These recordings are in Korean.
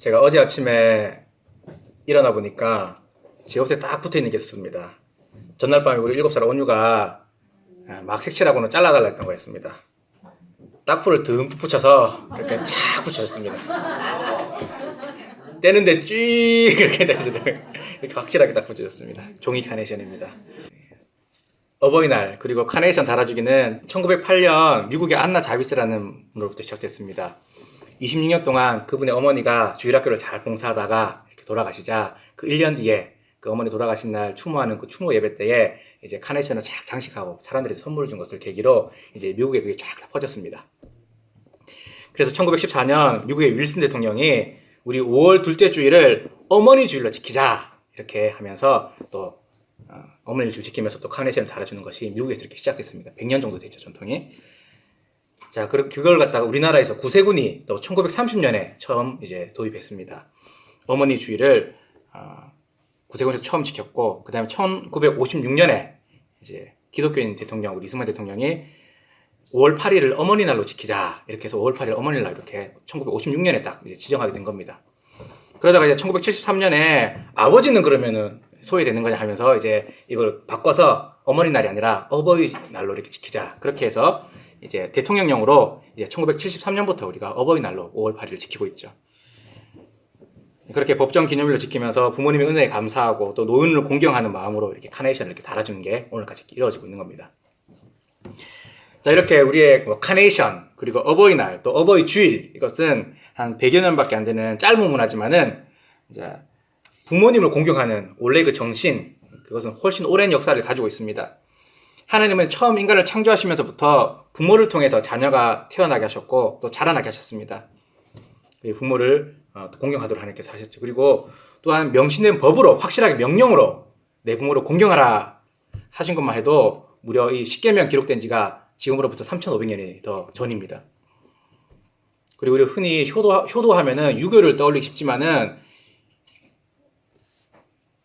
제가 어제 아침에 일어나 보니까 제 옷에 딱 붙어 있는 게 있었습니다. 전날 밤에 우리 7살 온유가 막 색칠하고는 잘라달라 했던 거였습니다. 딱풀을 듬뿍 붙여서 이렇게 쫙 붙여줬습니다. 떼는데 쭉 이렇게 돼서 이렇게 확실하게 딱 붙여줬습니다. 종이 카네이션입니다. 어버이날 그리고 카네이션 달아주기는 1908년 미국의 안나 자비스라는 분으로부터 시작됐습니다. 26년 동안 그분의 어머니가 주일학교를 잘 봉사하다가 이렇게 돌아가시자 그 1년 뒤에 그 어머니 돌아가신 날 추모하는 그 추모 예배 때에 이제 카네이션을 쫙 장식하고 사람들이 선물을 준 것을 계기로 이제 미국에 그게 쫙 퍼졌습니다. 그래서 1914년 미국의 윌슨 대통령이 우리 5월 둘째 주일을 어머니 주일로 지키자 이렇게 하면서 또 어머니 주일 지키면서 또 카네이션을 달아주는 것이 미국에서 이렇게 시작됐습니다. 100년 정도 됐죠, 전통이. 자, 그걸 갖다가 우리나라에서 구세군이 또 1930년에 처음 이제 도입했습니다. 어머니 주일을 구세군에서 처음 지켰고, 그 다음에 1956년에 이제 기독교인 대통령, 우리 이승만 대통령이 5월 8일을 어머니날로 지키자 이렇게 해서 5월 8일 어머니날 이렇게 1956년에 딱 이제 지정하게 된 겁니다. 그러다가 이제 1973년에 아버지는 그러면은 소외되는 거냐 하면서 이제 이걸 바꿔서 어머니날이 아니라 어버이날로 이렇게 지키자. 그렇게 해서 이제 대통령령으로 이제 1973년부터 우리가 어버이날로 5월 8일을 지키고 있죠. 그렇게 법정 기념일로 지키면서 부모님의 은혜에 감사하고 또 노인을 공경하는 마음으로 이렇게 카네이션을 이렇게 달아주는 게 오늘까지 이루어지고 있는 겁니다. 자, 이렇게 우리의 카네이션, 그리고 어버이날, 또 어버이 주일, 이것은 한 100여 년밖에 안 되는 짧은 문화지만은 이제 부모님을 공경하는 원래 그 정신, 그것은 훨씬 오랜 역사를 가지고 있습니다. 하나님은 처음 인간을 창조하시면서부터 부모를 통해서 자녀가 태어나게 하셨고 또 자라나게 하셨습니다. 부모를 공경하도록 하나님께서 하셨죠. 그리고 또한 명시된 법으로 확실하게 명령으로 내 부모를 공경하라 하신 것만 해도 무려 이 십계명 기록된 지가 지금으로부터 3,500년이 더 전입니다. 그리고 우리 흔히 효도하면은 유교를 떠올리기 쉽지만은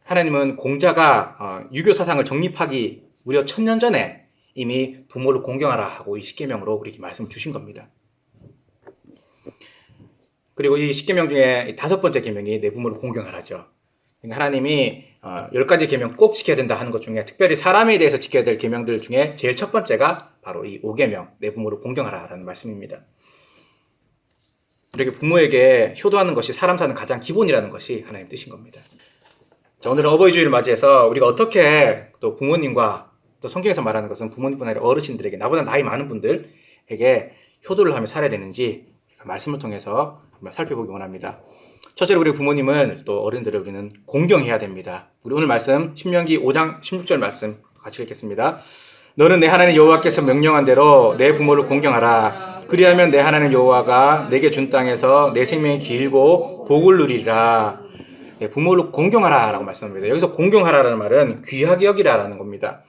하나님은 공자가 유교 사상을 정립하기 무려 1000년 전에 이미 부모를 공경하라 하고 이 십계명으로 우리에게 말씀을 주신 겁니다. 그리고 이 십계명 중에 5번째 계명이 내 부모를 공경하라죠. 그러니까 하나님이 10가지 계명 꼭 지켜야 된다 하는 것 중에 특별히 사람에 대해서 지켜야 될 계명들 중에 제일 첫 번째가 바로 이 5계명, 내 부모를 공경하라라는 말씀입니다. 이렇게 부모에게 효도하는 것이 사람 사는 가장 기본이라는 것이 하나님 뜻인 겁니다. 자, 오늘은 어버이 주일을 맞이해서 우리가 어떻게 또 부모님과 또 성경에서 말하는 것은 부모님뿐 아니라 어르신들에게 나보다 나이 많은 분들에게 효도를 하며 살아야 되는지 말씀을 통해서 한번 살펴보기 원합니다. 첫째로 우리 부모님을 또 어른들을 우리는 공경해야 됩니다. 우리 오늘 말씀 신명기 5장 16절 말씀 같이 읽겠습니다. 너는 내 하나님 여호와께서 명령한 대로 내 부모를 공경하라. 그리하면 내 하나님 여호와가 내게 준 땅에서 내 생명이 길고 복을 누리리라. 네, 부모를 공경하라 라고 말씀합니다. 여기서 공경하라라는 말은 귀하게 여기라라는 겁니다.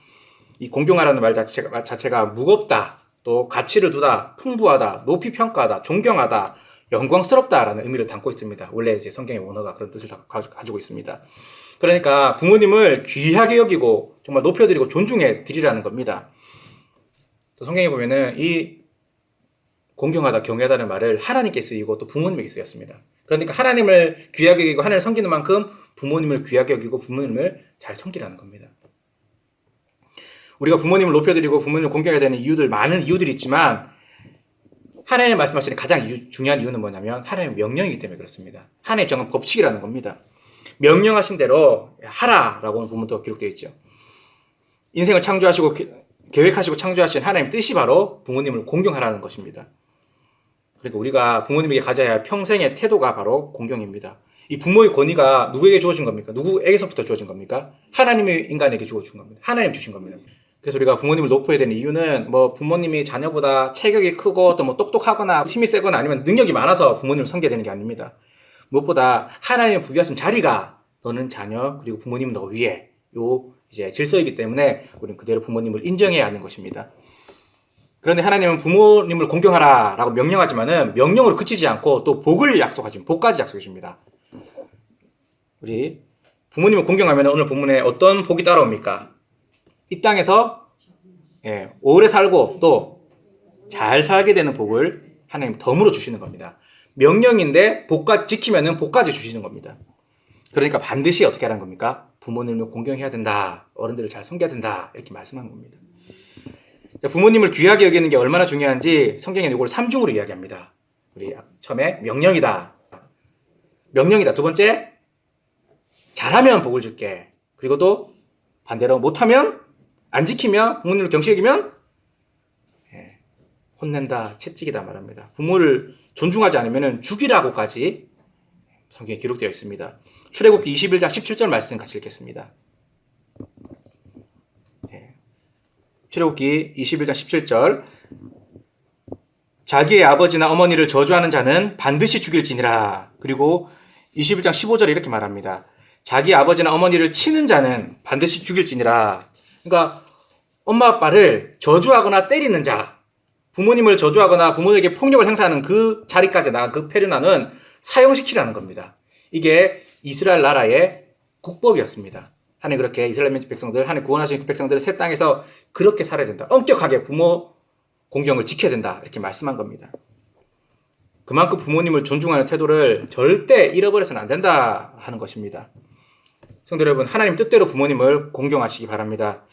이 공경하라는 말 자체가 무겁다, 또 가치를 두다, 풍부하다, 높이 평가하다, 존경하다, 영광스럽다라는 의미를 담고 있습니다. 원래 이제 성경의 원어가 그런 뜻을 가지고 있습니다. 그러니까 부모님을 귀하게 여기고 정말 높여드리고 존중해 드리라는 겁니다. 또 성경에 보면은 이 공경하다, 경외하다는 말을 하나님께 쓰이고 또 부모님에게 쓰였습니다. 그러니까 하나님을 귀하게 여기고 하나님을 섬기는 만큼 부모님을 귀하게 여기고 부모님을 잘 섬기라는 겁니다. 우리가 부모님을 높여드리고 부모님을 공경해야 되는 이유들, 많은 이유들이 있지만 하나님이 말씀하시는 가장 중요한 이유는 뭐냐면 하나님의 명령이기 때문에 그렇습니다. 하나님의 정한 법칙이라는 겁니다. 명령하신 대로 하라라고 보면 또 기록되어 있죠. 인생을 창조하시고 계획하시고 창조하신 하나님의 뜻이 바로 부모님을 공경하라는 것입니다. 그러니까 우리가 부모님에게 가져야 할 평생의 태도가 바로 공경입니다. 이 부모의 권위가 누구에게 주어진 겁니까? 누구에게서부터 주어진 겁니까? 하나님의 인간에게 주어진 겁니다. 하나님 주신 겁니다. 그래서 우리가 부모님을 높여야 되는 이유는 뭐 부모님이 자녀보다 체격이 크고 또 뭐 똑똑하거나 힘이 세거나 아니면 능력이 많아서 부모님을 섬겨야 되는 게 아닙니다. 무엇보다 하나님이 부여하신 자리가 너는 자녀 그리고 부모님은 너 위에 요 이제 질서이기 때문에 우리는 그대로 부모님을 인정해야 하는 것입니다. 그런데 하나님은 부모님을 공경하라라고 명령하지만은 명령으로 그치지 않고 또 복을 약속하십니다. 복까지 약속해 줍니다. 우리 부모님을 공경하면 오늘 본문에 어떤 복이 따라옵니까? 이 땅에서 오래 살고 또 잘 살게 되는 복을 하나님 덤으로 주시는 겁니다. 명령인데 복까지 지키면은 복까지 주시는 겁니다. 그러니까 반드시 어떻게 하라는 겁니까? 부모님을 공경해야 된다. 어른들을 잘 섬겨야 된다. 이렇게 말씀한 겁니다. 부모님을 귀하게 여기는 게 얼마나 중요한지 성경에는 이걸 3중으로 이야기합니다. 우리 처음에 명령이다. 명령이다. 두 번째, 잘하면 복을 줄게. 그리고 또 반대로 못하면, 안 지키면, 부모님을 경시 여기면 혼낸다, 채찍이다 말합니다. 부모를 존중하지 않으면 죽이라고까지 성경에 기록되어 있습니다. 출애굽기 21장 17절 말씀 같이 읽겠습니다. 출애굽기 21장 17절 자기의 아버지나 어머니를 저주하는 자는 반드시 죽일지니라. 그리고 21장 15절에 이렇게 말합니다. 자기 아버지나 어머니를 치는 자는 반드시 죽일지니라. 그러니까 엄마 아빠를 저주하거나 때리는 자, 부모님을 저주하거나 부모에게 폭력을 행사하는 그 자리까지 나간 그 페르나는 사형시키라는 겁니다. 이게 이스라엘 나라의 국법이었습니다. 하나님 그렇게 이스라엘 백성들, 하나님 구원하신 그 백성들을 새 땅에서 그렇게 살아야 된다. 엄격하게 부모 공경을 지켜야 된다. 이렇게 말씀한 겁니다. 그만큼 부모님을 존중하는 태도를 절대 잃어버려서는 안 된다 하는 것입니다. 성도 여러분, 하나님 뜻대로 부모님을 공경하시기 바랍니다.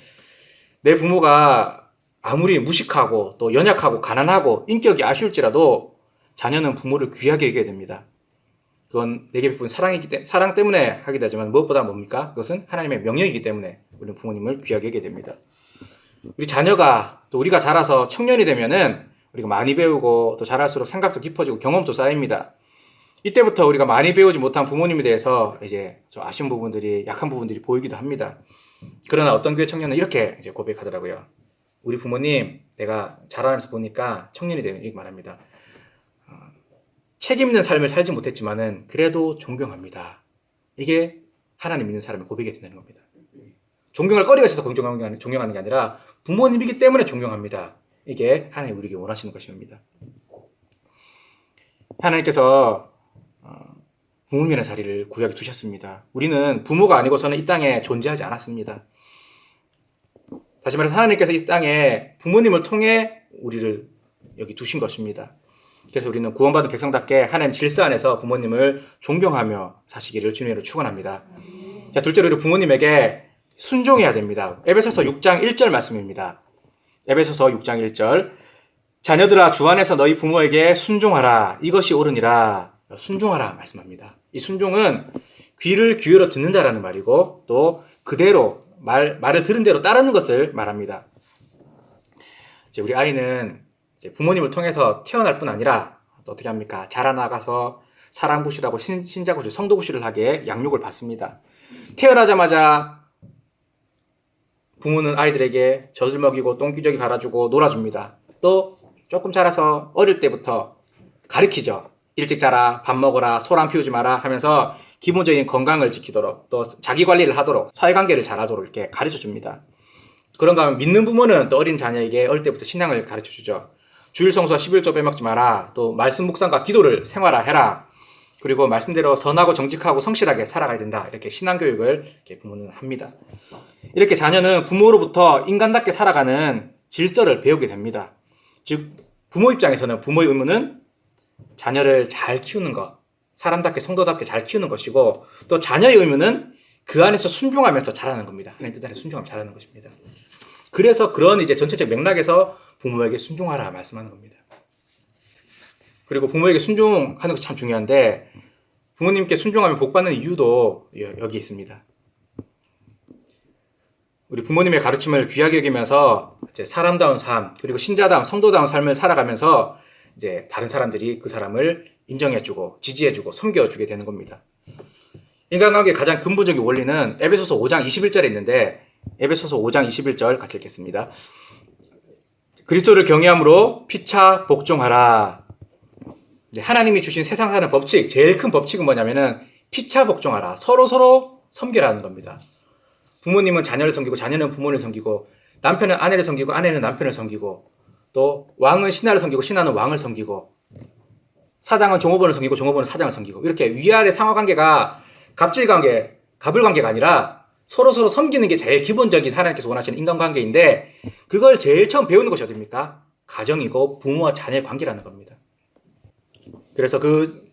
내 부모가 아무리 무식하고 또 연약하고 가난하고 인격이 아쉬울지라도 자녀는 부모를 귀하게 여겨야 됩니다. 그건 내게 베푼 사랑 때문에 하게 되지만 무엇보다 뭡니까? 그것은 하나님의 명령이기 때문에 우리는 부모님을 귀하게 여겨야 됩니다. 우리 자녀가 또 우리가 자라서 청년이 되면은 우리가 많이 배우고 또 자랄수록 생각도 깊어지고 경험도 쌓입니다. 이때부터 우리가 많이 배우지 못한 부모님에 대해서 이제 좀 아쉬운 부분들이, 약한 부분들이 보이기도 합니다. 그러나 어떤 교회 청년은 이렇게 이제 고백하더라고요. 우리 부모님 내가 자라면서 보니까 청년이 되면 이렇게 말합니다. 책임 있는 삶을 살지 못했지만은 그래도 존경합니다. 이게 하나님 믿는 사람의 고백이 된다는 겁니다. 존경할 거리가 있어서 존경하는 게 아니라 부모님이기 때문에 존경합니다. 이게 하나님 우리에게 원하시는 것입니다. 하나님께서 부모님의 자리를 구약에 두셨습니다. 우리는 부모가 아니고서는 이 땅에 존재하지 않았습니다. 다시 말해서 하나님께서 이 땅에 부모님을 통해 우리를 여기 두신 것입니다. 그래서 우리는 구원받은 백성답게 하나님 질서 안에서 부모님을 존경하며 사시기를 주님으로 축원합니다. 자, 둘째로 우리 부모님에게 순종해야 됩니다. 에베소서 6장 1절 말씀입니다. 에베소서 6장 1절 자녀들아 주 안에서 너희 부모에게 순종하라. 이것이 옳으니라. 순종하라 말씀합니다. 이 순종은 귀를 기울여 듣는다라는 말이고 또 그대로 말을 들은 대로 따르는 것을 말합니다. 이제 우리 아이는 이제 부모님을 통해서 태어날 뿐 아니라 또 어떻게 합니까? 자라나가서 사랑구실하고 신자구실, 성도구실을 하게 양육을 받습니다. 태어나자마자 부모는 아이들에게 젖을 먹이고 똥기저귀 갈아주고 놀아줍니다. 또 조금 자라서 어릴 때부터 가르치죠. 일찍 자라, 밥 먹어라, 소리 안 피우지 마라 하면서 기본적인 건강을 지키도록 또 자기 관리를 하도록 사회관계를 잘하도록 이렇게 가르쳐 줍니다. 그런가 하면 믿는 부모는 또 어린 자녀에게 어릴 때부터 신앙을 가르쳐 주죠. 주일 성수와 11조 빼먹지 마라. 또 말씀 묵상과 기도를 생활화해라. 그리고 말씀대로 선하고 정직하고 성실하게 살아가야 된다. 이렇게 신앙교육을 이렇게 부모는 합니다. 이렇게 자녀는 부모로부터 인간답게 살아가는 질서를 배우게 됩니다. 즉 부모 입장에서는 부모의 의무는 자녀를 잘 키우는 것, 사람답게 성도답게 잘 키우는 것이고 또 자녀의 의무는 그 안에서 순종하면서 자라는 겁니다. 하나님 뜻 안에 순종하면서 자라는 것입니다. 그래서 그런 이제 전체적 맥락에서 부모에게 순종하라 말씀하는 겁니다. 그리고 부모에게 순종하는 것이 참 중요한데 부모님께 순종하면 복받는 이유도 여기 있습니다. 우리 부모님의 가르침을 귀하게 여기면서 이제 사람다운 삶 그리고 신자다운 성도다운 삶을 살아가면서 이제 다른 사람들이 그 사람을 인정해주고 지지해주고 섬겨주게 되는 겁니다. 인간관계의 가장 근본적인 원리는 에베소서 5장 21절에 있는데 에베소서 5장 21절 같이 읽겠습니다. 그리스도를 경외함으로 피차 복종하라. 하나님이 주신 세상 사는 법칙, 제일 큰 법칙은 뭐냐면은 피차 복종하라. 서로 섬기라는 겁니다. 부모님은 자녀를 섬기고 자녀는 부모를 섬기고 남편은 아내를 섬기고 아내는 남편을 섬기고 또 왕은 신하를 섬기고 신하는 왕을 섬기고 사장은 종업원을 섬기고 종업원은 사장을 섬기고 이렇게 위아래 상하관계가 갑질관계, 갑을관계가 아니라 서로 섬기는 게 제일 기본적인 하나님께서 원하시는 인간관계인데 그걸 제일 처음 배우는 것이 어딥니까? 가정이고 부모와 자녀의 관계라는 겁니다. 그래서 그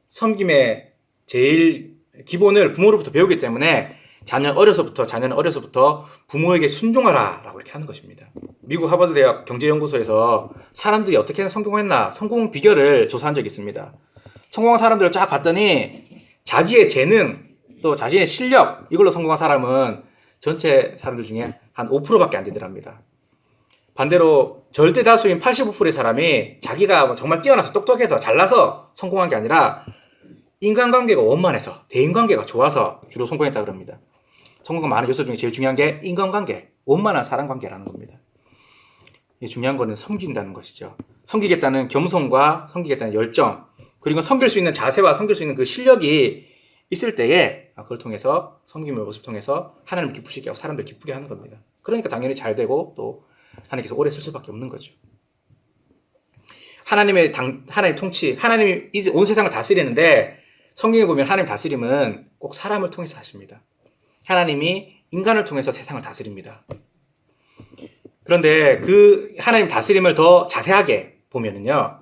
섬김의 제일 기본을 부모로부터 배우기 때문에 자녀는 어려서부터 부모에게 순종하라라고 이렇게 하는 것입니다. 미국 하버드 대학 경제연구소에서 사람들이 어떻게 성공했나 성공 비결을 조사한 적이 있습니다. 성공한 사람들을 쫙 봤더니 자기의 재능 또 자신의 실력 이걸로 성공한 사람은 전체 사람들 중에 한 5%밖에 안 되더랍니다. 반대로 절대 다수인 85%의 사람이 자기가 정말 뛰어나서 똑똑해서 잘나서 성공한 게 아니라 인간관계가 원만해서 대인관계가 좋아서 주로 성공했다 그럽니다. 성공한 많은 요소 중에 제일 중요한 게 인간관계, 원만한 사랑관계라는 겁니다. 중요한 거는 섬긴다는 것이죠. 섬기겠다는 겸손과 섬기겠다는 열정, 그리고 섬길 수 있는 자세와 섬길 수 있는 그 실력이 있을 때에 그걸 통해서 섬김의 모습을 통해서 하나님을 기쁘시게 하고 사람들 기쁘게 하는 겁니다. 그러니까 당연히 잘 되고 또 하나님께서 오래 쓸 수밖에 없는 거죠. 하나님 통치, 하나님이 이제 온 세상을 다스리는데 성경에 보면 하나님 다스림은 꼭 사람을 통해서 하십니다. 하나님이 인간을 통해서 세상을 다스립니다. 그런데 그 하나님 다스림을 더 자세하게 보면은요,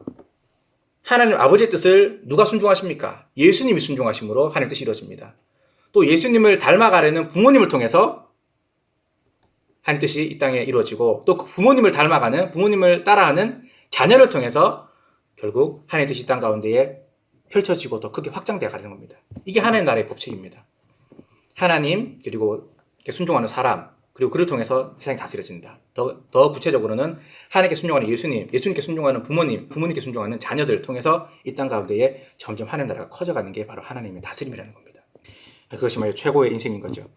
하나님 아버지의 뜻을 누가 순종하십니까? 예수님이 순종하심으로 하나님 뜻이 이루어집니다. 또 예수님을 닮아가려는 부모님을 통해서 하나님 뜻이 이 땅에 이루어지고 또 그 부모님을 닮아가는 부모님을 따라하는 자녀를 통해서 결국 하나님 뜻이 이 땅 가운데에 펼쳐지고 더 크게 확장되어 가는 겁니다. 이게 하나님 나라의 법칙입니다. 하나님 그리고 순종하는 사람 그리고 그를 통해서 세상이 다스려진다. 더 구체적으로는 하나님께 순종하는 예수님께 순종하는 부모님께 순종하는 자녀들을 통해서 이 땅 가운데에 점점 하나님 나라가 커져가는 게 바로 하나님의 다스림이라는 겁니다. 그것이 말이야 최고의 인생인 거죠.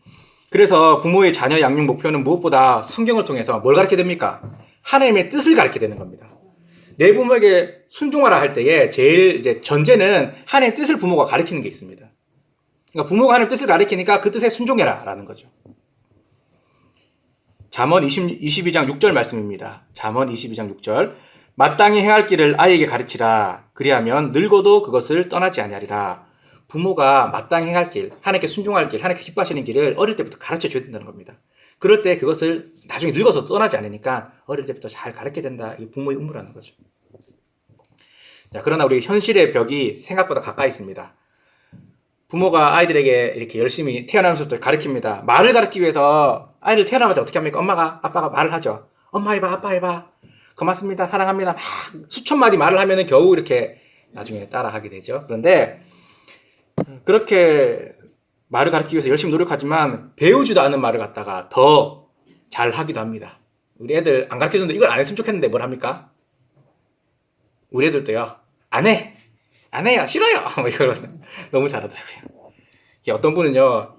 그래서 부모의 자녀 양육 목표는 무엇보다 성경을 통해서 뭘 가르치게 됩니까? 하나님의 뜻을 가르치게 되는 겁니다. 내 부모에게 순종하라 할 때에 제일 이제 전제는 하나님의 뜻을 부모가 가르치는 게 있습니다. 그러니까 부모가 하나님의 뜻을 가르치니까 그 뜻에 순종해라 라는 거죠. 잠언 22장 6절 말씀입니다. 잠언 22장 6절 마땅히 행할 길을 아이에게 가르치라. 그리하면 늙어도 그것을 떠나지 아니하리라. 부모가 마땅히 행할 길, 하나님께 순종할 길, 하나님께 기뻐하시는 길을 어릴 때부터 가르쳐줘야 된다는 겁니다. 그럴 때 그것을 나중에 늙어서 떠나지 않으니까 어릴 때부터 잘 가르쳐야 된다. 이게 부모의 의무라는 거죠. 자, 그러나 우리 현실의 벽이 생각보다 가까이 있습니다. 부모가 아이들에게 이렇게 열심히 태어나면서부터 가르칩니다. 말을 가르치기 위해서 아이를 태어나자마자 어떻게 합니까? 아빠가 말을 하죠. 엄마 해봐, 아빠 해봐. 고맙습니다, 사랑합니다. 막 수천 마디 말을 하면은 겨우 이렇게 나중에 따라하게 되죠. 그런데 그렇게 말을 가르치기 위해서 열심히 노력하지만 배우지도 않은 말을 갖다가 더 잘하기도 합니다. 우리 애들 안 가르쳐줬는데 이걸 안 했으면 좋겠는데 뭘 합니까? 우리 애들도요. 안 해요. 싫어요. 이걸 너무 잘하더라고요. 어떤 분은요.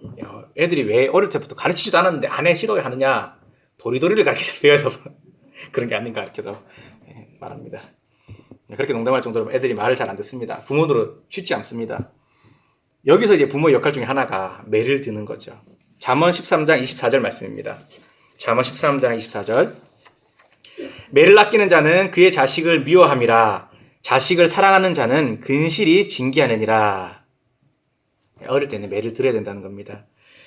애들이 왜 어릴 때부터 가르치지도 않았는데 안 해, 싫어요 하느냐. 도리도리를 가르쳐서 배워져서 그런 게 아닌가 이렇게도 말합니다. 그렇게 농담할 정도로 애들이 말을 잘 안 듣습니다. 부모도 쉽지 않습니다. 여기서 이제 부모의 역할 중에 하나가 매를 드는 거죠. 잠언 13장 24절 말씀입니다. 잠언 13장 24절 매를 아끼는 자는 그의 자식을 미워함이라. 자식을 사랑하는 자는 근실이 징계하느니라. 어릴 때는 매를 들어야 된다는 겁니다.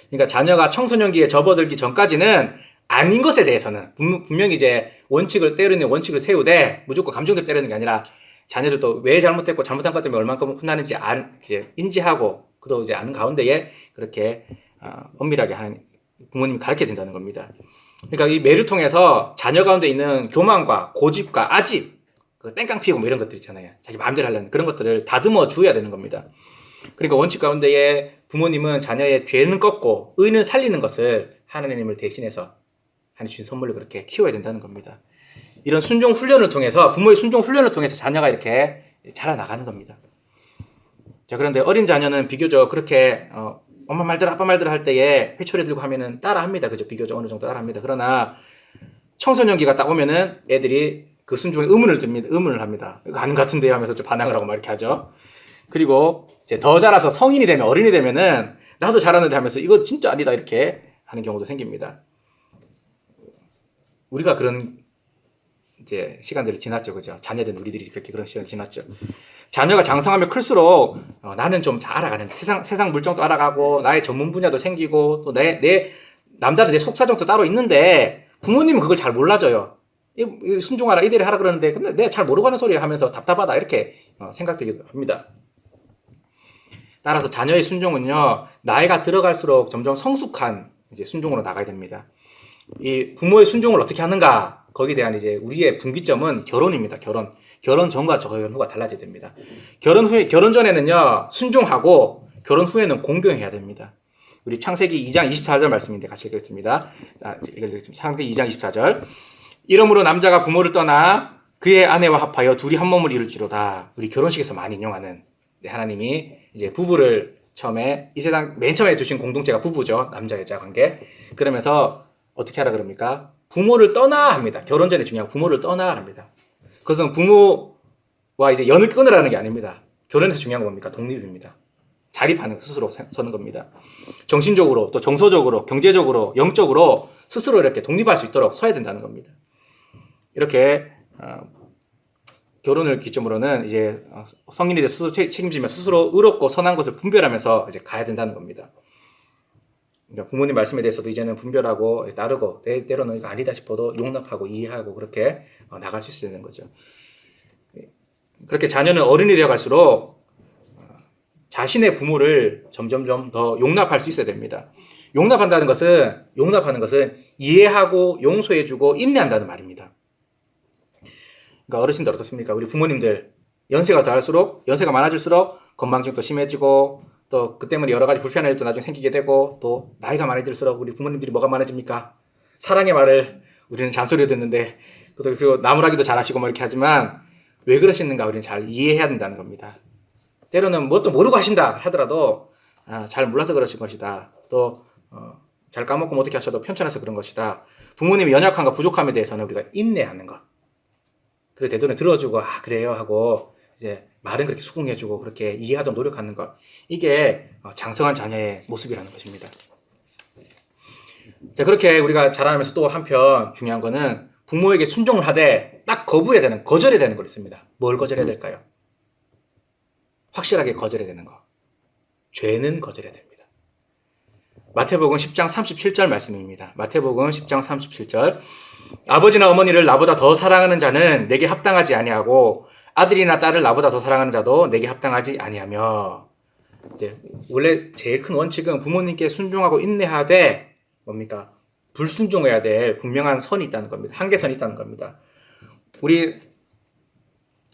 그러니까 자녀가 청소년기에 접어들기 전까지는 아닌 것에 대해서는 분명히 이제 원칙을 세우되 무조건 감정대로 때리는 게 아니라 자녀들도 왜 잘못했고 잘못한 것 때문에 얼만큼 혼나는지 이제 인지하고 그도 이제 아는 가운데에 그렇게 엄밀하게 하는 부모님이 가르쳐야 된다는 겁니다. 그러니까 이 매를 통해서 자녀 가운데 있는 교만과 고집과 아집, 그 땡깡 피우고 뭐 이런 것들 있잖아요. 자기 마음대로 하려는 그런 것들을 다듬어 주어야 되는 겁니다. 그러니까 원칙 가운데에 부모님은 자녀의 죄는 꺾고 의는 살리는 것을 하나님을 대신해서 하나님 주신 선물로 그렇게 키워야 된다는 겁니다. 이런 순종 훈련을 통해서 부모의 순종 훈련을 통해서 자녀가 이렇게 자라나가는 겁니다. 자, 그런데 어린 자녀는 비교적 그렇게 엄마 말대로 아빠 말대로 할 때에 회초리 들고 하면은 따라합니다. 그죠? 비교적 어느 정도 따라합니다. 그러나 청소년기가 딱 오면은 애들이 그 순종에 의문을 합니다. 이거 아닌 것 같은데요 하면서 좀 반항을 하고 막 이렇게 하죠. 그리고 이제 더 자라서 성인이 되면 어른이 되면은 나도 잘하는데 하면서 이거 진짜 아니다 이렇게 하는 경우도 생깁니다. 우리가 그런 이제 시간들이 지났죠, 그죠? 자녀된 우리들이 그렇게 그런 시간이 지났죠. 자녀가 장성하면 클수록 나는 좀 잘 알아가는 세상 물정도 알아가고 나의 전문 분야도 생기고 또 내 남다른 내 속사정도 따로 있는데 부모님은 그걸 잘 몰라줘요. 순종하라 이대로 하라 그러는데 근데 내가 잘 모르고 하는 소리 하면서 답답하다 이렇게 생각되기도 합니다. 따라서 자녀의 순종은요 나이가 들어갈수록 점점 성숙한 이제 순종으로 나가야 됩니다. 이 부모의 순종을 어떻게 하는가 거기에 대한 이제 우리의 분기점은 결혼입니다. 결혼 전과 결혼 후가 달라져야 됩니다. 결혼 전에는요 순종하고 결혼 후에는 공경해야 됩니다. 우리 창세기 2장 24절 말씀인데 같이 읽겠습니다. 자, 읽겠습니다. 창세기 2장 24절. 이러므로 남자가 부모를 떠나 그의 아내와 합하여 둘이 한 몸을 이룰지로다. 우리 결혼식에서 많이 인용하는 하나님이 이제 부부를 처음에 이 세상 맨 처음에 두신 공동체가 부부죠. 남자 여자 관계. 그러면서 어떻게 하라 그럽니까? 부모를 떠나 합니다. 결혼 전에 중요한 부모를 떠나 합니다. 그것은 부모와 이제 연을 끊으라는 게 아닙니다. 결혼에서 중요한 건 뭡니까? 독립입니다. 자립하는 스스로 서는 겁니다. 정신적으로 또 정서적으로 경제적으로 영적으로 스스로 이렇게 독립할 수 있도록 서야 된다는 겁니다. 이렇게 결혼을 기점으로는 이제 성인이 돼 스스로 책임지며 스스로 의롭고 선한 것을 분별하면서 이제 가야 된다는 겁니다. 그러니까 부모님 말씀에 대해서도 이제는 분별하고 따르고 때로는 이거 아니다 싶어도 용납하고 이해하고 그렇게 나갈 수 있어야 되는 거죠. 그렇게 자녀는 어른이 되어 갈수록 자신의 부모를 점점점 더 용납할 수 있어야 됩니다. 용납하는 것은 이해하고 용서해주고 인내한다는 말입니다. 그러니까 어르신들 어떻습니까? 우리 부모님들 연세가 많아질수록 건망증도 심해지고 또 그 때문에 여러 가지 불편한 일도 나중에 생기게 되고 또 나이가 많이 들수록 우리 부모님들이 뭐가 많아집니까? 사랑의 말을 우리는 잔소리로 듣는데 그리고 나무라기도 잘하시고 뭐 이렇게 하지만 왜 그러시는가 우리는 잘 이해해야 된다는 겁니다. 때로는 뭣도 모르고 하신다 하더라도 잘 몰라서 그러신 것이다. 또 잘 까먹고 뭐 어떻게 하셔도 편찮아서 그런 것이다. 부모님의 연약함과 부족함에 대해서는 우리가 인내하는 것. 그래 되도록 들어주고 그래요 하고 이제 말은 그렇게 수긍해주고 그렇게 이해하도록 노력하는 것. 이게 장성한 자녀의 모습이라는 것입니다. 자 그렇게 우리가 자라나면서 또 한편 중요한 거는 부모에게 순종을 하되 딱 거절해야 되는 거 있습니다. 뭘 거절해야 될까요? 확실하게 거절해야 되는 거. 죄는 거절해야 됩니다. 마태복음 10장 37절 말씀입니다. 마태복음 10장 37절. 아버지나 어머니를 나보다 더 사랑하는 자는 내게 합당하지 아니하고 아들이나 딸을 나보다 더 사랑하는 자도 내게 합당하지 아니하며. 이제 원래 제일 큰 원칙은 부모님께 순종하고 인내하되 뭡니까? 불순종해야 될 분명한 선이 있다는 겁니다. 한계선이 있다는 겁니다. 우리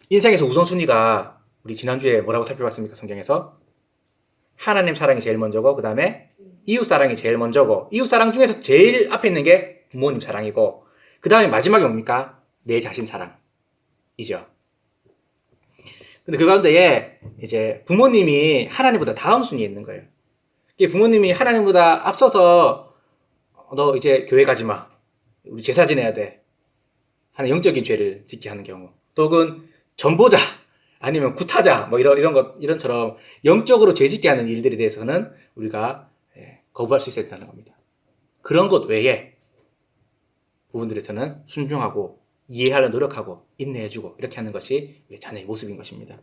인생에서 우선순위가 우리 지난주에 뭐라고 살펴봤습니까? 성경에서 하나님 사랑이 제일 먼저고 그 다음에 이웃 사랑이 제일 먼저고 이웃 사랑 중에서 제일 앞에 있는 게 부모님 사랑이고 그 다음에 마지막에 뭡니까? 내 자신 사랑이죠. 근데 그 가운데에 이제 부모님이 하나님보다 다음 순위에 있는 거예요. 부모님이 하나님보다 앞서서 너 이제 교회 가지 마. 우리 제사 지내야 돼. 하는 영적인 죄를 짓게 하는 경우. 또 혹은 전보자 아니면 굿하자 뭐 이런처럼 영적으로 죄 짓게 하는 일들에 대해서는 우리가 거부할 수 있어야 된다는 겁니다. 그런 것 외에 부분들에서는 순종하고 이해하려 노력하고 인내해주고 이렇게 하는 것이 우리 자녀의 모습인 것입니다.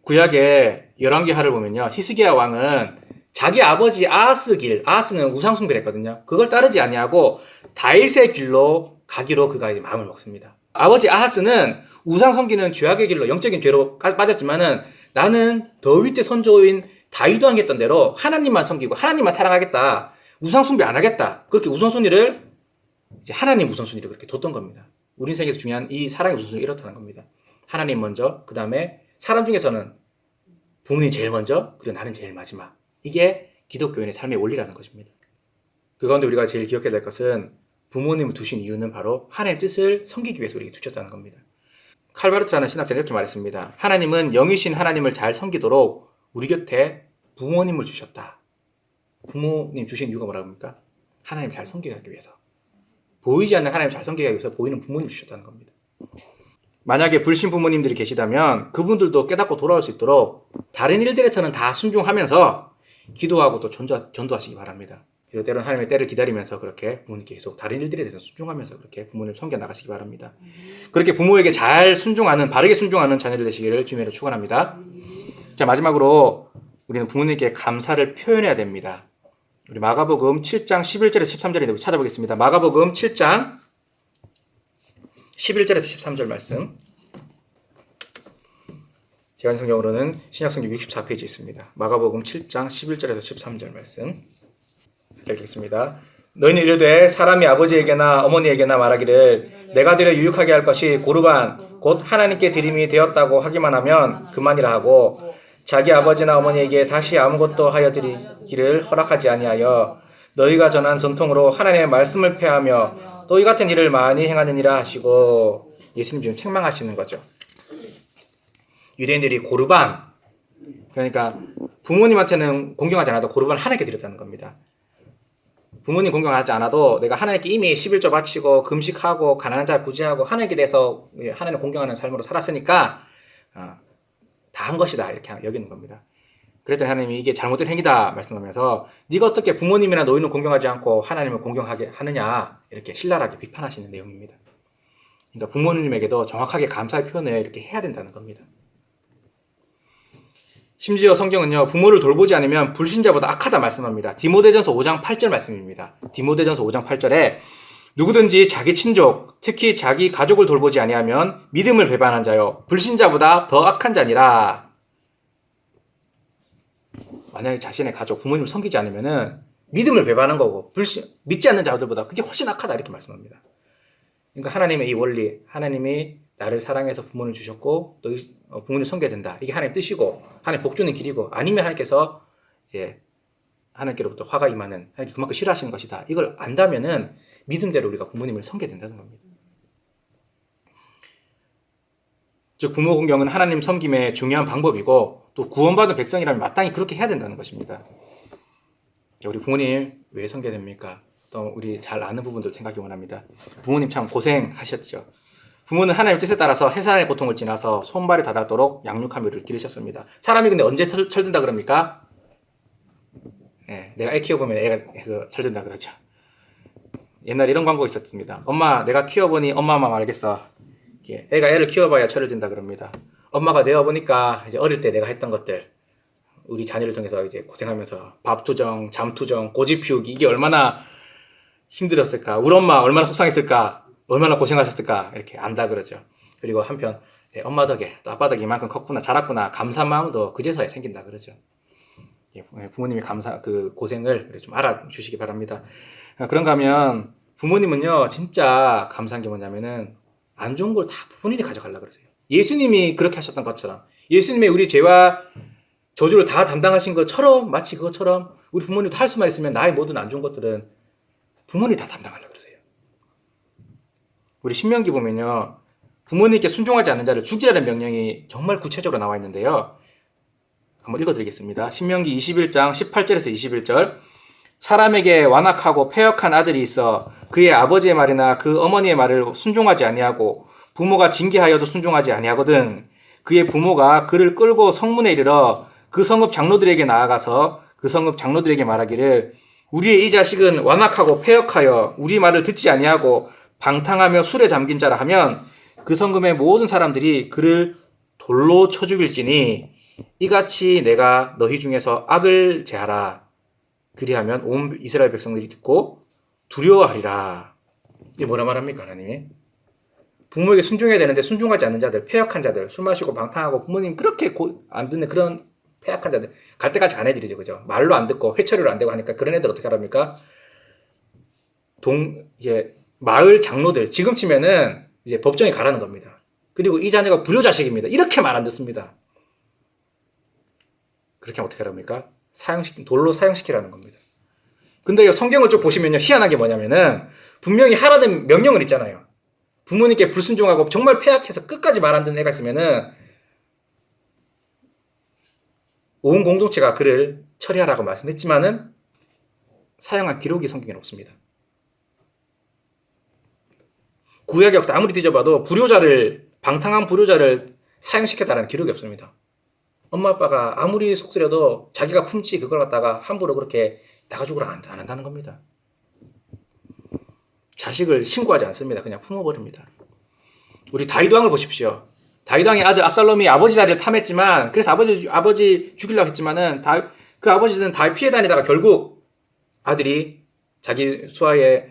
구약의 열왕기하를 보면요. 히스기야 왕은 자기 아버지 아하스는 우상숭배를 했거든요. 그걸 따르지 아니하고 다윗의 길로 가기로 그가 마음을 먹습니다. 아버지 아하스는 우상 섬기는 죄악의 길로 영적인 죄로 빠졌지만은 나는 더윗의 선조인 다윗 왕이 했던 대로 하나님만 섬기고 하나님만 사랑하겠다. 우상 숭배 안 하겠다. 그렇게 우선순위를 이제 하나님 우선순위를 그렇게 뒀던 겁니다. 우리 인생에서 중요한 이 사랑의 우선순위 이렇다는 겁니다. 하나님 먼저, 그 다음에 사람 중에서는 부모님 제일 먼저, 그리고 나는 제일 마지막. 이게 기독교인의 삶의 원리라는 것입니다. 그 가운데 우리가 제일 기억해야 될 것은 부모님을 두신 이유는 바로 하나님의 뜻을 섬기기 위해서 우리에게 두셨다는 겁니다. 칼바르트라는 신학자는 이렇게 말했습니다. 하나님은 영이신 하나님을 잘 섬기도록 우리 곁에 부모님을 주셨다. 부모님 주신 이유가 뭐라고 합니까? 하나님을 잘 섬기기 위해서. 보이지 않는 하나님을 잘 섬기기 위해서 보이는 부모님을 주셨다는 겁니다. 만약에 불신 부모님들이 계시다면 그분들도 깨닫고 돌아올 수 있도록 다른 일들에서는 다 순종하면서 기도하고 또 전도하시기 바랍니다. 그리고 때로는 하나님의 때를 기다리면서 그렇게 부모님께 계속 다른 일들에 대해서 순종하면서 그렇게 부모님을 섬겨 나가시기 바랍니다. 그렇게 부모에게 잘 순종하는, 바르게 순종하는 자녀들 되시기를 주님으로 축원합니다. 자, 마지막으로 우리는 부모님께 감사를 표현해야 됩니다. 우리 마가복음 7장 11절에서 13절인데 찾아보겠습니다. 마가복음 7장 11절에서 13절 말씀. 제가 성경으로는 신약성경 64페이지 있습니다. 마가복음 7장 11절에서 13절 말씀 읽겠습니다. 너희는 이르되 사람이 아버지에게나 어머니에게나 말하기를 내가 드려 유익하게 할 것이 고르반 곧 하나님께 드림이 되었다고 하기만 하면 그만이라 하고 자기 아버지나 어머니에게 다시 아무것도 하여 드리기를 허락하지 아니하여 너희가 전한 전통으로 하나님의 말씀을 폐하며 또 이 같은 일을 많이 행하느니라 하시고 예수님 지금 책망하시는 거죠. 유대인들이 고르반, 그러니까 부모님한테는 공경하지 않아도 고르반을 하나님께 드렸다는 겁니다. 부모님 공경하지 않아도 내가 하나님께 이미 11조 바치고 금식하고 가난한 자를 구제하고 하나님께 대해서 하나님을 공경하는 삶으로 살았으니까 다 한 것이다 이렇게 여기는 겁니다. 그랬더니 하나님이 이게 잘못된 행위다 말씀하면서 네가 어떻게 부모님이나 노인을 공경하지 않고 하나님을 공경하게 하느냐 이렇게 신랄하게 비판하시는 내용입니다. 그러니까 부모님에게도 정확하게 감사의 표현을 이렇게 해야 된다는 겁니다. 심지어 성경은요, 부모를 돌보지 않으면 불신자보다 악하다 말씀합니다. 디모데전서 5장 8절 말씀입니다. 디모데전서 5장 8절에 누구든지 자기 친족, 특히 자기 가족을 돌보지 아니하면 믿음을 배반한 자요, 불신자보다 더 악한 자니라. 만약에 자신의 가족, 부모님을 섬기지 않으면은 믿음을 배반한 거고, 믿지 않는 자들보다 그게 훨씬 악하다 이렇게 말씀합니다. 그러니까 하나님의 이 원리, 하나님이 나를 사랑해서 부모를 주셨고 또 부모를 섬겨야 된다. 이게 하나님의 뜻이고 하나님 복 주는 길이고 아니면 하나님께서 이제 하나님께로부터 화가 임하는 하나님 그만큼 싫어하시는 것이다. 이걸 안다면은 믿음대로 우리가 부모님을 섬겨야 된다는 겁니다. 즉 부모 공경은 하나님 섬김의 중요한 방법이고 또 구원받은 백성이라면 마땅히 그렇게 해야 된다는 것입니다. 우리 부모님 왜 섬겨야 됩니까? 또 우리 잘 아는 부분들 생각이 원합니다. 부모님 참 고생하셨죠. 부모는 하나님의 뜻에 따라서 해산의 고통을 지나서 손발이 닿도록 양육하며를 기르셨습니다. 사람이 근데 언제 철든다 그럽니까? 네, 내가 애 키워보면 애가 철든다 그러죠. 옛날에 이런 광고가 있었습니다. 엄마 내가 키워보니 엄마만 알겠어. 애가 애를 키워봐야 철을 든다 그럽니다. 엄마가 내어보니까 이제 어릴 때 내가 했던 것들 우리 자녀를 통해서 이제 고생하면서 밥투정, 잠투정, 고집 피우기 이게 얼마나 힘들었을까? 우리 엄마 얼마나 속상했을까? 얼마나 고생하셨을까? 이렇게 안다 그러죠. 그리고 한편 엄마 덕에 또 아빠 덕에 이만큼 컸구나 자랐구나 감사한 마음도 그제서야 생긴다 그러죠. 부모님의 그 고생을 좀 알아주시기 바랍니다. 그런가 하면 부모님은요 진짜 감사한 게 뭐냐면은 안 좋은 걸 다 본인이 가져가려고 그러세요. 예수님이 그렇게 하셨던 것처럼 예수님의 우리 죄와 저주를 다 담당하신 것처럼 마치 그것처럼 우리 부모님도 할 수만 있으면 나의 모든 안 좋은 것들은 부모님이 다 담당하려고 그러세요. 우리 신명기 보면요. 부모님께 순종하지 않는 자를 죽이라는 명령이 정말 구체적으로 나와 있는데요. 한번 읽어드리겠습니다. 신명기 21장 18절에서 21절 사람에게 완악하고 패역한 아들이 있어 그의 아버지의 말이나 그 어머니의 말을 순종하지 아니하고 부모가 징계하여도 순종하지 아니하거든 그의 부모가 그를 끌고 성문에 이르러 그 성읍 장로들에게 나아가서 그 성읍 장로들에게 말하기를 우리의 이 자식은 완악하고 패역하여 우리 말을 듣지 아니하고 방탕하며 술에 잠긴 자라 하면 그 성읍의 모든 사람들이 그를 돌로 쳐 죽일지니 이같이 내가 너희 중에서 악을 제하라. 그리하면 온 이스라엘 백성들이 듣고 두려워하리라. 이게 뭐라 말합니까 하나님이? 부모에게 순종해야 되는데 순종하지 않는 자들, 패역한 자들, 술 마시고 방탕하고 부모님 그렇게 안 듣는 그런 패역한 자들 갈 때까지 간 애들이죠. 그죠? 말로 안 듣고 회초리로 안 되고 하니까 그런 애들 어떻게 하랍니까? 마을 장로들 지금 치면은 이제 법정에 가라는 겁니다. 그리고 이 자녀가 불효자식입니다. 이렇게 말 안 듣습니다. 그렇게 하면 어떻게 하랍니까? 돌로 사형시키라는 겁니다. 근데 성경을 쭉 보시면요. 희한한 게 뭐냐면은 분명히 하라는 명령을 있잖아요. 부모님께 불순종하고 정말 폐악해서 끝까지 말 안 듣는 애가 있으면은 온 공동체가 그를 처리하라고 말씀했지만은 사형한 기록이 성경에 없습니다. 구약의 역사 아무리 뒤져봐도 방탕한 불효자를 사형시켰다는 기록이 없습니다. 엄마 아빠가 아무리 속쓰려도 자기가 품지 그걸 갖다가 함부로 그렇게 나가 죽으라 안 한다는 겁니다. 자식을 신고하지 않습니다. 그냥 품어버립니다. 우리 다윗 왕을 보십시오. 다윗 왕의 아들 압살롬이 아버지 자리를 탐했지만 그래서 아버지 죽이려고 했지만은 그 아버지는 다윗 피해 다니다가 결국 아들이 자기 수하에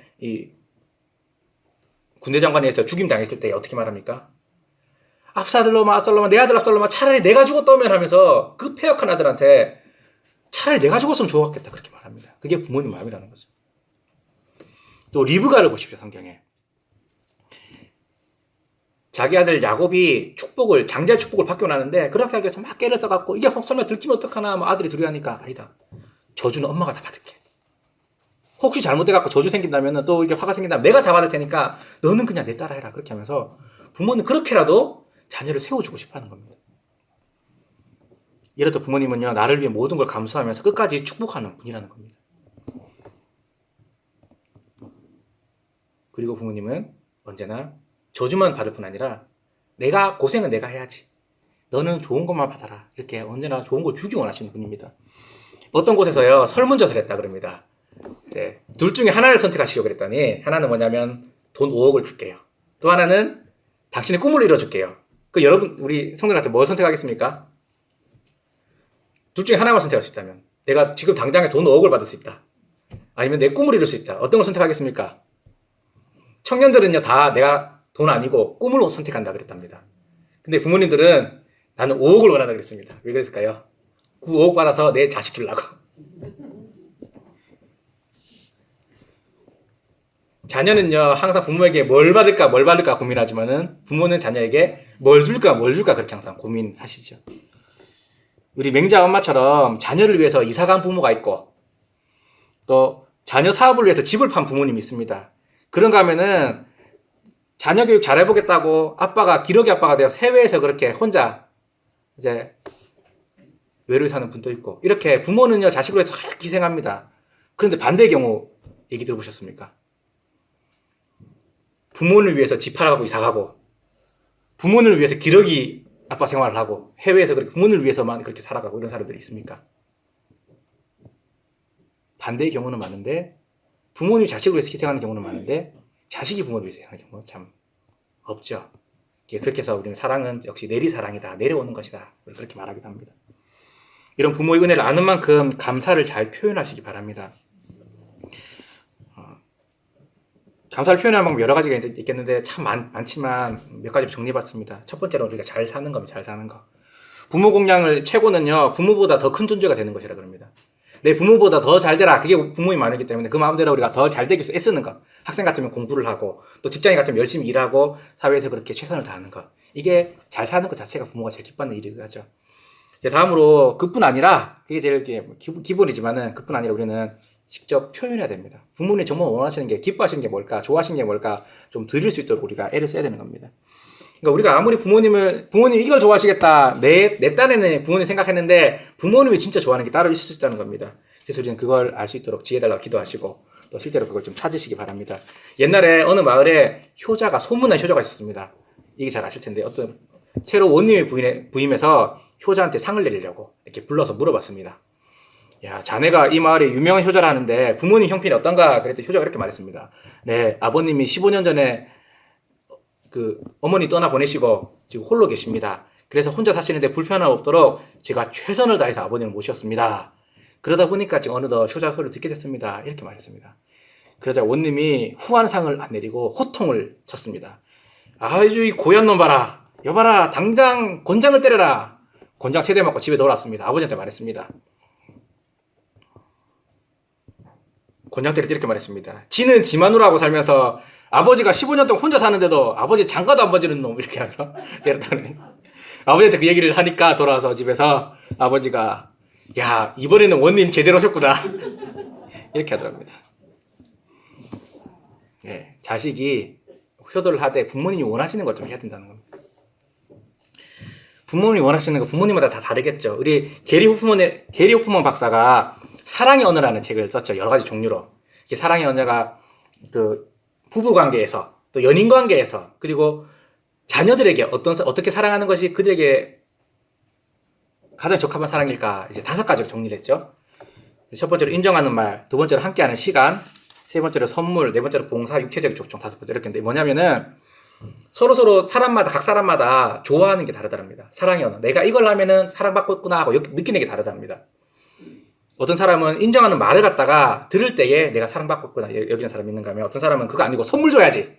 군대 장관에 의해서 죽임 당했을 때 어떻게 말합니까? 압살롬아, 압살롬아, 내 아들 압살롬아, 차라리 내가 죽었다 오면 하면서 그 패역한 아들한테 차라리 내가 죽었으면 좋았겠다 그렇게 말합니다. 그게 부모님 마음이라는 거죠. 또 리브가를 보십시오. 성경에. 자기 아들 야곱이 축복을, 장자 축복을 받고 나는데 그렇게 하기 위해서 막 깨를 써갖고 이게 설마 들키면 어떡하나 뭐 아들이 두려워하니까 아니다. 저주는 엄마가 다 받을게. 혹시 잘못돼갖고 저주 생긴다면 또 이렇게 화가 생긴다면 내가 다 받을 테니까 너는 그냥 내 따라해라. 그렇게 하면서 부모는 그렇게라도 자녀를 세워주고 싶어 하는 겁니다. 이렇다 부모님은요, 나를 위해 모든 걸 감수하면서 끝까지 축복하는 분이라는 겁니다. 그리고 부모님은 언제나 저주만 받을 뿐 아니라 내가 고생은 내가 해야지. 너는 좋은 것만 받아라. 이렇게 언제나 좋은 걸 주기 원하시는 분입니다. 어떤 곳에서요, 설문조사를 했다 그럽니다. 이제 둘 중에 하나를 선택하시려고 그랬더니 하나는 뭐냐면 돈 5억을 줄게요. 또 하나는 당신의 꿈을 이뤄줄게요. 그 여러분 우리 성도들한테 뭘 선택하겠습니까? 둘 중에 하나만 선택할 수 있다면 내가 지금 당장에 돈 5억을 받을 수 있다. 아니면 내 꿈을 이룰 수 있다. 어떤 걸 선택하겠습니까? 청년들은요 다 내가 돈 아니고 꿈을 선택한다 그랬답니다. 근데 부모님들은 나는 5억을 원한다 그랬습니다. 왜 그랬을까요? 그 5억 받아서 내 자식 주려고. 자녀는요 항상 부모에게 뭘 받을까 고민하지만은 부모는 자녀에게 뭘 줄까 그렇게 항상 고민하시죠. 우리 맹자 엄마처럼 자녀를 위해서 이사간 부모가 있고 또 자녀 사업을 위해서 집을 판 부모님이 있습니다. 그런가 하면은 자녀 교육 잘해보겠다고 아빠가 기러기 아빠가 되어서 해외에서 그렇게 혼자 이제 외로이 사는 분도 있고 이렇게 부모는요 자식을 위해서 희생합니다. 그런데 반대의 경우 얘기 들어보셨습니까? 부모를 위해서 집 팔아가고 이사가고 부모를 위해서 기러기 아빠 생활을 하고 해외에서 그렇게 부모를 위해서만 그렇게 살아가고 이런 사람들이 있습니까? 반대의 경우는 많은데 부모님이 자식을 위해서 희생하는 경우는 많은데 자식이 부모를 위해서 희생하는 경우는 참 없죠. 그렇게 해서 우리는 사랑은 역시 내리사랑이다. 내려오는 것이다. 그렇게 말하기도 합니다. 이런 부모의 은혜를 아는 만큼 감사를 잘 표현하시기 바랍니다. 감사를 표현하는 방법 여러 가지가 있겠는데 참 많지만 몇 가지 정리해봤습니다. 첫 번째로 우리가 잘 사는 겁니다. 잘 사는 거. 부모 공양을 최고는요. 부모보다 더 큰 존재가 되는 것이라 그럽니다. 내 부모보다 더 잘 되라. 그게 부모의 마음이기 때문에 그 마음대로 우리가 더 잘 되기 위해서 애쓰는 것. 학생 같으면 공부를 하고 또 직장인 같으면 열심히 일하고 사회에서 그렇게 최선을 다하는 것. 이게 잘 사는 것 자체가 부모가 제일 기뻐하는 일이기도 하죠. 다음으로 그뿐 아니라 그게 제일 기본이지만은 그뿐 아니라 우리는 직접 표현해야 됩니다. 부모님이 정말 원하시는 게 기뻐하시는 게 뭘까 좋아하시는 게 뭘까 좀 드릴 수 있도록 우리가 애를 써야 되는 겁니다. 그러니까 우리가 아무리 부모님이 이걸 좋아하시겠다 내 딴에는 부모님 생각했는데 부모님이 진짜 좋아하는 게 따로 있을 수 있다는 겁니다. 그래서 우리는 그걸 알 수 있도록 지혜달라고 기도하시고 또 실제로 그걸 좀 찾으시기 바랍니다. 옛날에 어느 마을에 소문난 효자가 있었습니다. 이게 잘 아실 텐데 어떤 새로 원님이 부임해서 효자한테 상을 내리려고 이렇게 불러서 물어봤습니다. 야, 자네가 이 마을의 유명한 효자라 하는데 부모님 형편이 어떤가? 그랬더니 효자가 이렇게 말했습니다. 네, 아버님이 15년 전에 그 어머니 떠나보내시고 지금 홀로 계십니다. 그래서 혼자 사시는데 불편함 없도록 제가 최선을 다해서 아버님을 모셨습니다. 그러다 보니까 지금 어느덧 효자 소리를 듣게 됐습니다. 이렇게 말했습니다. 그러자 원님이 후한상을 안 내리고 호통을 쳤습니다. 아주 이 고얀 놈 봐라. 여봐라. 당장 권장을 때려라. 권장 3대 맞고 집에 돌아왔습니다. 아버지한테 말했습니다. 권장 때릴 때 이렇게 말했습니다. 지는 지마누라 하고 살면서 아버지가 15년 동안 혼자 사는데도 아버지 장가도 안 봐주는 놈 이렇게 하면서 때렸다는 아버지한테 그 얘기를 하니까 돌아와서 집에서 아버지가 야 이번에는 원님 제대로 오셨구나 이렇게 하더랍니다. 네, 자식이 효도를 하되 부모님이 원하시는 걸 좀 해야 된다는 겁니다. 부모님이 원하시는 거 부모님마다 다 다르겠죠. 우리 게리 호프먼 박사가 사랑의 언어라는 책을 썼죠. 여러 가지 종류로. 사랑의 언어가 그 부부 관계에서 또 연인 관계에서 그리고 자녀들에게 어떻게 사랑하는 것이 그들에게 가장 적합한 사랑일까 이제 5가지로 정리를 했죠. 첫 번째로 인정하는 말, 두 번째로 함께하는 시간, 세 번째로 선물, 네 번째로 봉사, 육체적 족종, 5번째 이렇게 했는데 뭐냐면은 서로 각 사람마다 좋아하는 게 다르답니다. 사랑의 언어. 내가 이걸 하면은 사랑받고 있구나 하고 느끼는 게 다르답니다. 어떤 사람은 인정하는 말을 갖다가 들을 때에 내가 사랑받고 있구나 여기는 사람이 있는가 하면 어떤 사람은 그거 아니고 선물 줘야지.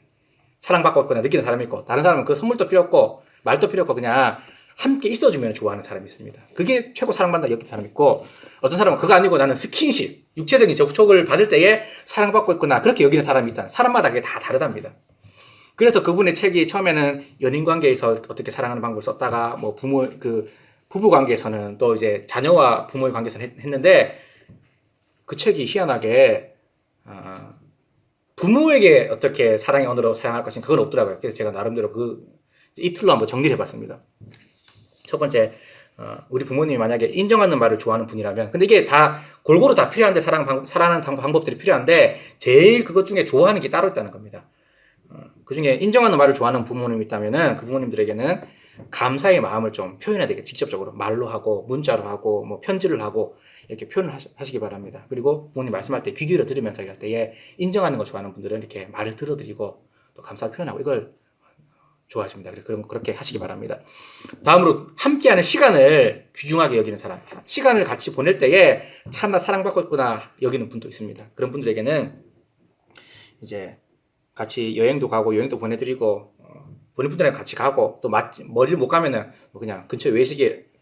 사랑받고 있거나 느끼는 사람이 있고, 다른 사람은 그 선물도 필요 없고 말도 필요 없고 그냥 함께 있어주면 좋아하는 사람이 있습니다. 그게 최고 사랑받는다 여기는 사람이 있고, 어떤 사람은 그거 아니고 나는 스킨십, 육체적인 접촉을 받을 때에 사랑받고 있구나 그렇게 여기는 사람이 있다. 사람마다 그게 다 다르답니다. 그래서 그분의 책이 처음에는 연인 관계에서 어떻게 사랑하는 방법을 썼다가 뭐 부부 관계에서는 또 이제 자녀와 부모의 관계에서는 했는데, 그 책이 희한하게 부모에게 어떻게 사랑의 언어로 사용할 것인가 그건 없더라고요. 그래서 제가 나름대로 이 틀로 한번 정리를 해봤습니다. 첫 번째, 우리 부모님이 만약에 인정하는 말을 좋아하는 분이라면, 근데 이게 다 골고루 다 필요한데, 사랑하는 방법들이 필요한데 제일 그것 중에 좋아하는 게 따로 있다는 겁니다. 그 중에 인정하는 말을 좋아하는 부모님이 있다면은 그 부모님들에게는 감사의 마음을 좀 표현해야 되겠죠. 직접적으로 말로 하고 문자로 하고 뭐 편지를 하고 이렇게 표현을 하시기 바랍니다. 그리고 부모님 말씀할 때 귀 기울여 들으면서 할 때에 인정하는 거 좋아하는 분들은 이렇게 말을 들어드리고 또 감사 표현하고 이걸 좋아하십니다. 그래서 그렇게 하시기 바랍니다. 다음으로 함께하는 시간을 귀중하게 여기는 사람, 시간을 같이 보낼 때에 참나 사랑받고 있구나 여기는 분도 있습니다. 그런 분들에게는 이제 같이 여행도 가고 여행도 보내드리고 본인분들이랑 같이 가고 또 멀리 못 가면은 뭐 그냥 근처에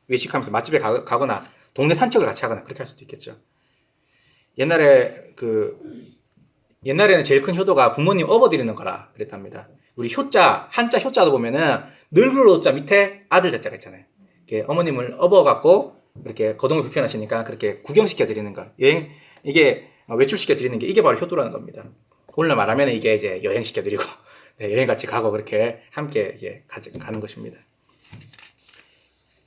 외식하면서 맛집에 가거나 동네 산책을 같이 하거나 그렇게 할 수도 있겠죠. 옛날에는 제일 큰 효도가 부모님 업어드리는 거라 그랬답니다. 우리 한자 효자도 보면은 늙을 호자 밑에 아들 자자가 있잖아요. 이렇게 어머님을 업어갖고 이렇게 거동을 불편하시니까 그렇게 구경시켜 드리는 거. 이게 외출시켜 드리는 게 이게 바로 효도라는 겁니다. 오늘 말하면 이게 이제 여행시켜 드리고 네, 여행 같이 가고 그렇게 함께 이제 가는 것입니다.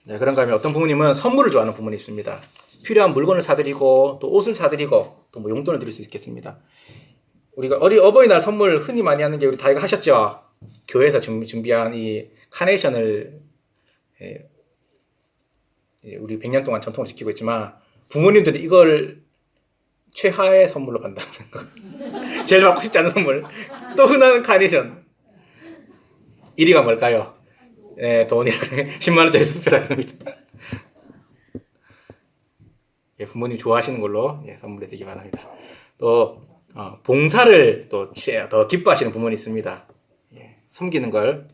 네, 그런가 하면 어떤 부모님은 선물을 좋아하는 부모님이 있습니다. 필요한 물건을 사드리고 또 옷을 사드리고 또 뭐 용돈을 드릴 수 있겠습니다. 우리가 어버이날 선물 흔히 많이 하는 게 우리 다 이거 하셨죠? 교회에서 준비한 이 카네이션을 이제 우리 100년 동안 전통을 지키고 있지만 부모님들은 이걸 최하의 선물로 받는다는 거. 제일 받고 싶지 않은 선물. 또 흔한 카네이션. 1위가 뭘까요? 돈이랑 10만원짜리 수표라 그럽니다. 부모님 좋아하시는 걸로 선물해 드리기 바랍니다. 또 봉사를 또 더 기뻐하시는 부모님이 있습니다. 섬기는 걸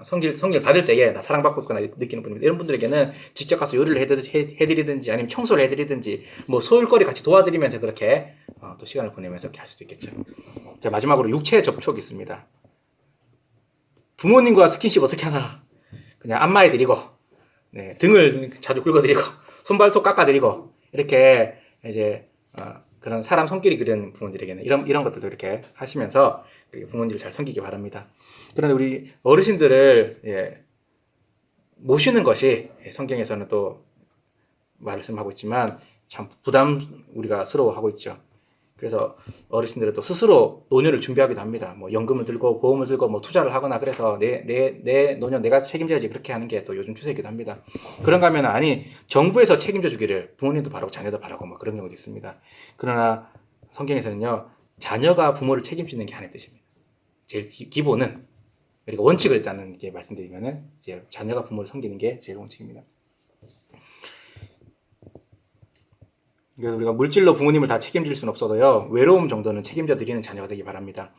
성기를 받을 때에 나 사랑받고 있구나 느끼는 분입니다. 이런 분들에게는 직접 가서 요리를 해드리든지 아니면 청소를 해드리든지 뭐 소일거리 같이 도와드리면서 그렇게 또 시간을 보내면서 이렇게 할 수도 있겠죠. 자, 마지막으로 육체 접촉이 있습니다. 부모님과 스킨십 어떻게 하나? 그냥 안마해드리고 등을 자주 긁어드리고 손발톱 깎아드리고 이렇게 이제 그런 사람 손길이 그런 부모님들에게는 이런 것들도 이렇게 하시면서 부모님을 잘 섬기기 바랍니다. 그런데 우리 어르신들을 모시는 것이 성경에서는 또 말씀하고 있지만 참 우리가 스러워하고 있죠. 그래서 어르신들은 또 스스로 노년을 준비하기도 합니다. 뭐 연금을 들고 보험을 들고 뭐 투자를 하거나 그래서 내 노년 내가 책임져야지 그렇게 하는 게 또 요즘 추세이기도 합니다. 그런가 하면 아니 정부에서 책임져 주기를 부모님도 바라고 자녀도 바라고 뭐 그런 경우도 있습니다. 그러나 성경에서는요 자녀가 부모를 책임지는 게 하나의 뜻입니다. 제일 기본은 그리고 원칙을 일단은 이제 말씀드리면은 이제 자녀가 부모를 섬기는 게 제일 원칙입니다. 그래서 우리가 물질로 부모님을 다 책임질 수는 없어도요 외로움 정도는 책임져 드리는 자녀가 되기 바랍니다.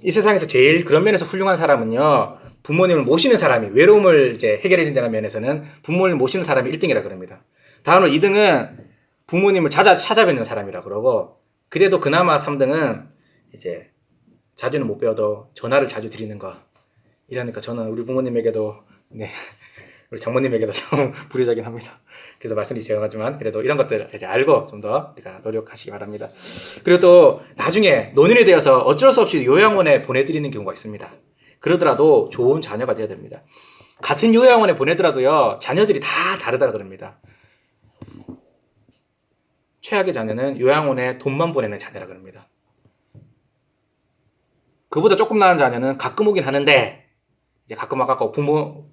이 세상에서 제일 그런 면에서 훌륭한 사람은요 부모님을 모시는 사람이 외로움을 이제 해결해 준다는 면에서는 부모님을 모시는 사람이 1등이라 그럽니다. 다음으로 2등은 부모님을 찾아뵙는 사람이라 그러고, 그래도 그나마 3등은 이제 자주는 못 배워도 전화를 자주 드리는 거. 이러니까 저는 우리 부모님에게도 우리 장모님에게도 좀 불효자긴 합니다. 그래서 말씀드리지 죄송하지만 그래도 이런 것들을 이제 알고 좀 더 우리가 노력하시기 바랍니다. 그리고 또 나중에 노년이 되어서 어쩔 수 없이 요양원에 보내드리는 경우가 있습니다. 그러더라도 좋은 자녀가 돼야 됩니다. 같은 요양원에 보내더라도요 자녀들이 다 다르다 그럽니다. 최악의 자녀는 요양원에 돈만 보내는 자녀라 그럽니다. 그보다 조금 나은 자녀는 가끔 오긴 하는데 이제 가끔 와갖고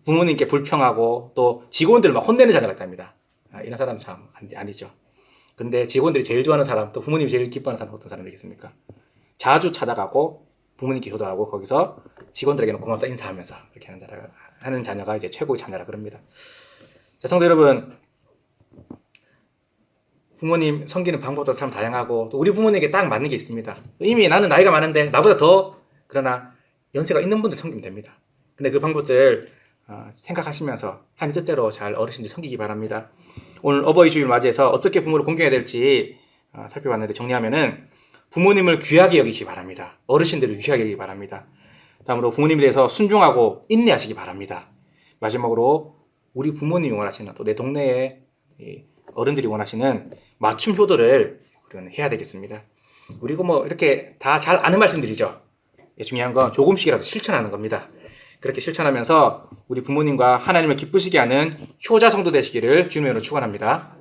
부모님께 불평하고 또 직원들을 막 혼내는 자녀가 있답니다. 이런 사람 참 아니죠. 근데 직원들이 제일 좋아하는 사람, 또 부모님이 제일 기뻐하는 사람 어떤 사람이겠습니까? 자주 찾아가고 부모님께 효도하고 거기서 직원들에게는 고맙다 인사하면서 이렇게 하는 자녀가 이제 최고의 자녀라 그럽니다. 자, 성도 여러분, 부모님 섬기는 방법도 참 다양하고 또 우리 부모님에게 딱 맞는 게 있습니다. 이미 나는 나이가 많은데 나보다 더 그러나 연세가 있는 분들 섬기면 됩니다. 근데 그 방법들 생각하시면서 하나님 뜻대로 잘 어르신들 섬기기 바랍니다. 오늘 어버이 주일 맞이해서 어떻게 부모를 공경해야 될지 살펴봤는데 정리하면은 부모님을 귀하게 여기기 바랍니다. 어르신들을 귀하게 여기기 바랍니다. 다음으로 부모님에 대해서 순종하고 인내하시기 바랍니다. 마지막으로 우리 부모님이 원하시는 또 내 동네의 어른들이 원하시는 맞춤 효도를 우리는 해야 되겠습니다. 그리고 뭐 이렇게 다 잘 아는 말씀들이죠. 중요한 건 조금씩이라도 실천하는 겁니다. 그렇게 실천하면서 우리 부모님과 하나님을 기쁘시게 하는 효자 성도 되시기를 주님으로 축원합니다.